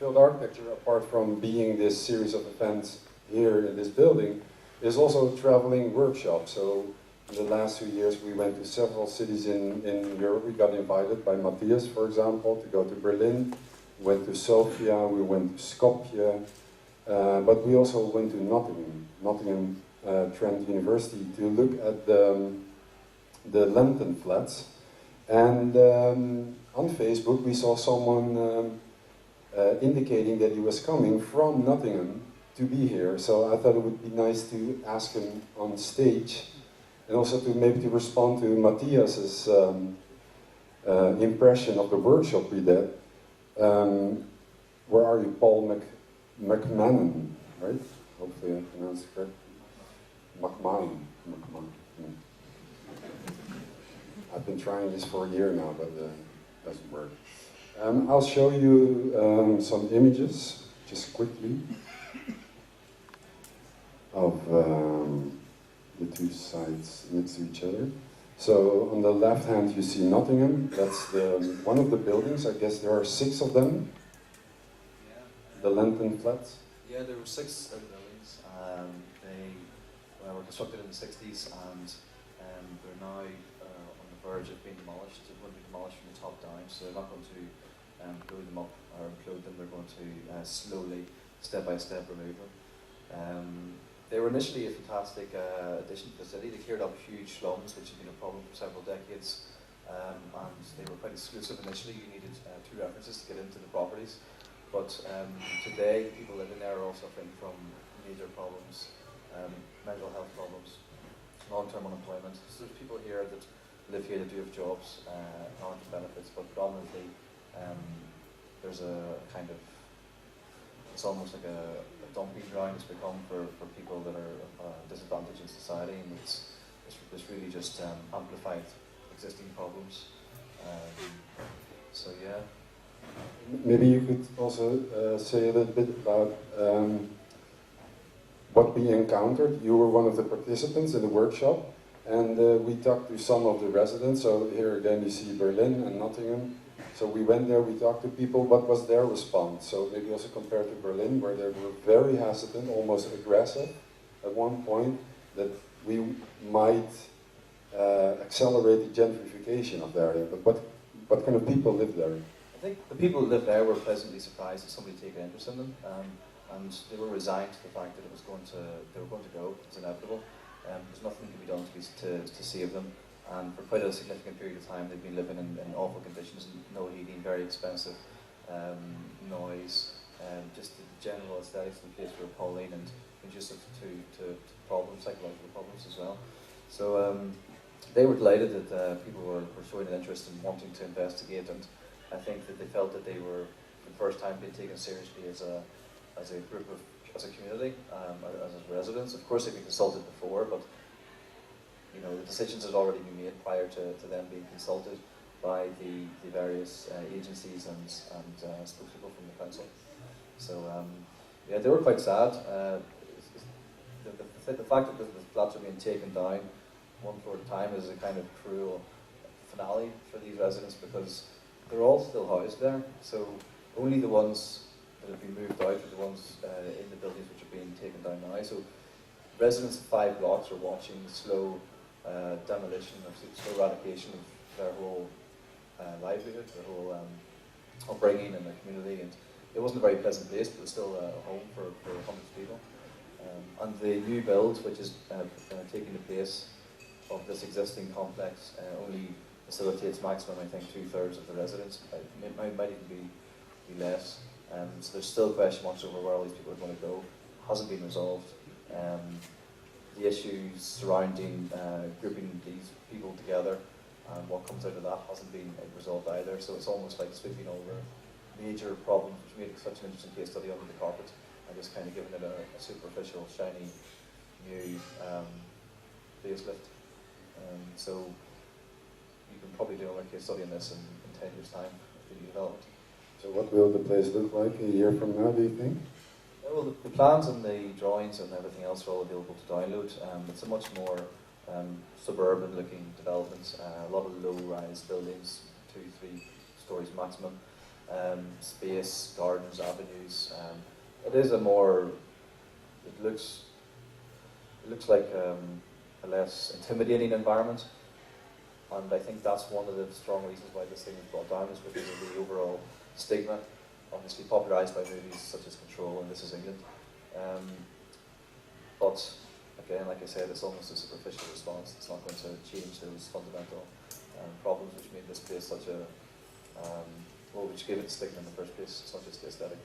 field architecture, apart from being this series of events here in this building, is also a traveling workshop. So in the last 2 years we went to several cities in Europe. We got invited by Matthias, for example, to go to Berlin. We went to Sofia, we went to Skopje, but we also went to Nottingham Trent University to look at the Lenten flats. And on Facebook we saw someone indicating that he was coming from Nottingham to be here. So I thought it would be nice to ask him on stage, and also to maybe to respond to Matthias's impression of the workshop we did. Where are you? Paul MacMahon, right? Hopefully I pronounced it correctly. MacMahon. I've been trying this for a year now, but it doesn't work. I'll show you some images, just quickly, of the two sides next to each other. So on the left hand you see Nottingham. That's one of the buildings. I guess there are 6 of them. Yeah. The Lenten flats. Yeah, there were 6 buildings. They were constructed in the 60s, and they're now on the verge of being demolished. They're going to be demolished from the top down, so they're not going to blow them up or implode them. They're going to slowly, step by step, remove them. They were initially a fantastic addition to the city. They cleared up huge slums, which had been a problem for several decades, and they were quite exclusive initially. You needed 2 references to get into the properties, but today people living there are all suffering from major problems, mental health problems, long-term unemployment. So there's people here that live here that do have jobs, non benefits, but predominantly there's a kind of, it's almost like a dumping ground it's become for people that are disadvantaged in society, and it's really just amplified existing problems. So yeah. Maybe you could also say a little bit about what we encountered. You were one of the participants in the workshop, and we talked to some of the residents. So here again you see Berlin and Nottingham. So we went there, we talked to people, what was their response? So maybe also compared to Berlin, where they were very hesitant, almost aggressive at one point, that we might accelerate the gentrification of the area. But what kind of people live there? I think the people that lived there were pleasantly surprised that somebody took an interest in them, and they were resigned to the fact that they were going to go. It's inevitable. There's nothing to be done to save them. And for quite a significant period of time, they've been living in awful conditions, no heating, very expensive, noise, just the general aesthetics of the place were appalling and conducive to problems, psychological problems as well. So they were delighted that people were showing an interest in wanting to investigate, and I think that they felt that they were, for the first time, being taken seriously as a group of, as a community, as residents. Of course, they've been consulted before, but you know, the decisions had already been made prior to them being consulted by the various agencies and spokespeople from the council. So yeah, they were quite sad. The fact that the flats are being taken down one floor at a time is a kind of cruel finale for these residents, because they're all still housed there. So only the ones that have been moved out are the ones in the buildings which are being taken down now. So residents of 5 blocks are watching the slow demolition or slow eradication of their whole livelihood, their whole upbringing and their community. And it wasn't a very pleasant place, but it's still a home for hundreds of people. And the new build, which is taking the place of this existing complex, only facilitates maximum, I think, 2/3 of the residents. It might even be less. So there's still question marks over where all these people are going to go. Hasn't been resolved. The issues surrounding grouping these people together and what comes out of that hasn't been resolved either. So it's almost like sweeping over major problems, which made it such an interesting case study under the carpet, and just kind of giving it a superficial, shiny, new facelift. So you can probably do another case study on this in 10 years' time of the development. So what will the place look like a year from now, do you think? Well, the plans and the drawings and everything else are all available to download. It's a much more suburban-looking development. A lot of low-rise buildings, 2-3 stories maximum. space, gardens, avenues. It is a more, it looks like a less intimidating environment, and I think that's one of the strong reasons why this thing was brought down, is because of the overall stigma, obviously popularised by movies such as Control and This Is England. But again, like I said, it's almost a superficial response. It's not going to change those fundamental problems which made this place such a, well, which gave it the stigma in the first place. It's not just the aesthetic.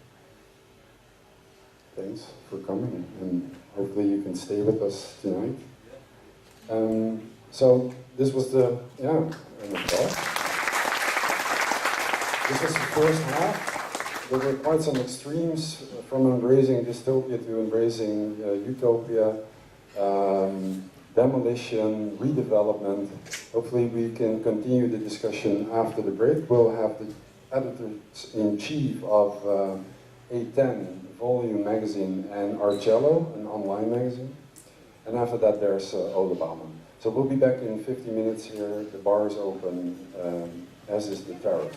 Thanks for coming, and hopefully you can stay with us tonight. So this was the, this was the first half. There were quite some extremes, from embracing dystopia to embracing utopia, demolition, redevelopment. Hopefully we can continue the discussion after the break. We'll have the editors-in-chief of FA10 volume magazine and Arcello, an online magazine. And after that there's Olebama. So we'll be back in 50 minutes here. The bar is open, as is the terrace.